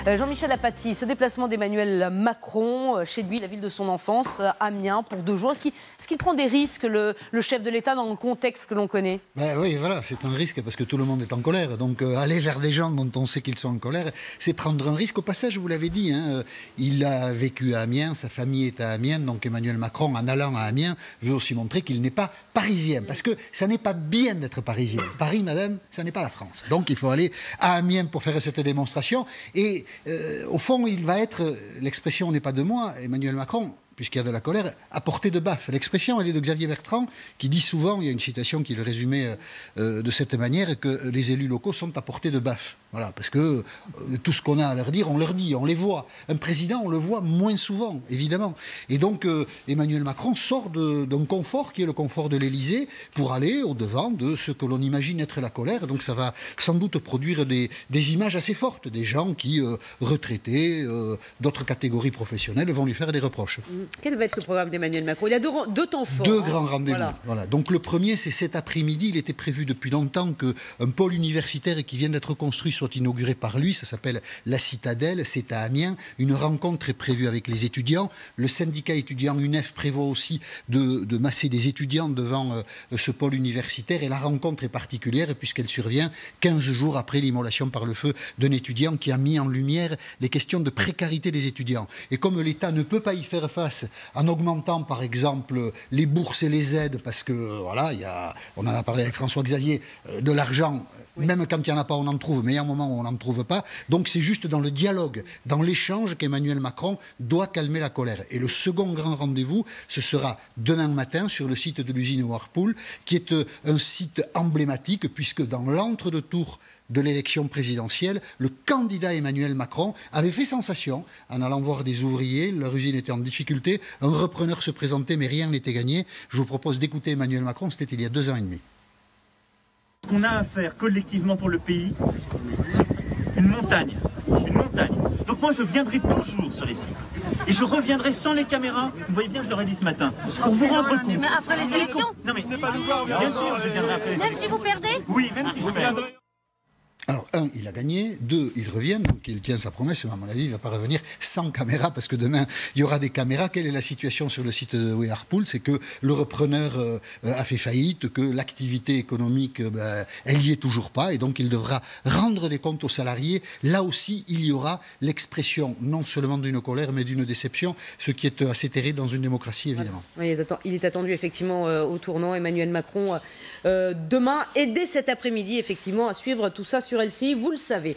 Jean-Michel Apathy, ce déplacement d'Emmanuel Macron chez lui, la ville de son enfance, Amiens, pour 2 jours, est-ce qu'il prend des risques, le chef de l'État, dans le contexte que l'on connaît? Oui, voilà, c'est un risque parce que tout le monde est en colère. Donc aller vers des gens dont on sait qu'ils sont en colère, c'est prendre un risque. Au passage, vous l'avez dit, il a vécu à Amiens, sa famille est à Amiens. Donc Emmanuel Macron, en allant à Amiens, veut aussi montrer qu'il n'est pas parisien. Parce que ça n'est pas bien d'être parisien. Paris, madame, ça n'est pas la France. Donc il faut aller à Amiens pour faire cette démonstration. Et au fond, il va être, l'expression n'est pas de moi, Emmanuel Macron, puisqu'il y a de la colère, à portée de baffe. L'expression, elle est de Xavier Bertrand, qui dit souvent, il y a une citation qui le résumait de cette manière, que les élus locaux sont à portée de baffe. Voilà, parce que tout ce qu'on a à leur dire, on leur dit, on les voit. Un président, on le voit moins souvent, évidemment. Et donc, Emmanuel Macron sort d'un confort qui est le confort de l'Élysée pour aller au-devant de ce que l'on imagine être la colère. Donc ça va sans doute produire des images assez fortes, des gens qui, retraités, d'autres catégories professionnelles, vont lui faire des reproches. Quel va être le programme d'Emmanuel Macron? Il a deux temps forts. Deux grands rendez-vous. Voilà. Donc le premier, c'est cet après-midi. Il était prévu depuis longtemps qu'un pôle universitaire qui vient d'être construit soit inauguré par lui. Ça s'appelle la Citadelle. C'est à Amiens. Une rencontre est prévue avec les étudiants. Le syndicat étudiant UNEF prévoit aussi de masser des étudiants devant ce pôle universitaire. Et la rencontre est particulière puisqu'elle survient 15 jours après l'immolation par le feu d'un étudiant qui a mis en lumière les questions de précarité des étudiants. Et comme l'État ne peut pas y faire face en augmentant par exemple les bourses et les aides, parce que voilà, on en a parlé avec François-Xavier, de l'argent, oui. Même quand il n'y en a pas, on en trouve, mais il y a un moment où on n'en trouve pas. Donc c'est juste dans le dialogue, dans l'échange qu'Emmanuel Macron doit calmer la colère. Et le second grand rendez-vous, ce sera demain matin sur le site de l'usine Whirlpool, qui est un site emblématique, puisque dans l'entre-deux-tours de l'élection présidentielle, le candidat Emmanuel Macron avait fait sensation en allant voir des ouvriers, leur usine était en difficulté, un repreneur se présentait mais rien n'était gagné. Je vous propose d'écouter Emmanuel Macron, c'était il y a 2 ans et demi. Ce qu'on a à faire collectivement pour le pays, c'est une montagne. Une montagne. Donc moi je viendrai toujours sur les sites. Et je reviendrai sans les caméras, vous voyez bien, je leur ai dit ce matin, pour vous rendre compte. Mais après les élections? Non mais, bien sûr, je viendrai après les élections. Même si vous perdez? Oui, même si je perds. Alors, 1, il a gagné, 2, il revient, donc il tient sa promesse, mais à mon avis, il ne va pas revenir sans caméra, parce que demain, il y aura des caméras. Quelle est la situation sur le site de Whirlpool? C'est que le repreneur a fait faillite, que l'activité économique, elle n'y est toujours pas, et donc il devra rendre des comptes aux salariés. Là aussi, il y aura l'expression, non seulement d'une colère, mais d'une déception, ce qui est assez terrible dans une démocratie, évidemment. Oui, il est attendu, effectivement, au tournant, Emmanuel Macron, demain, et dès cet après-midi, effectivement, à suivre tout ça sur LCI, vous le savez.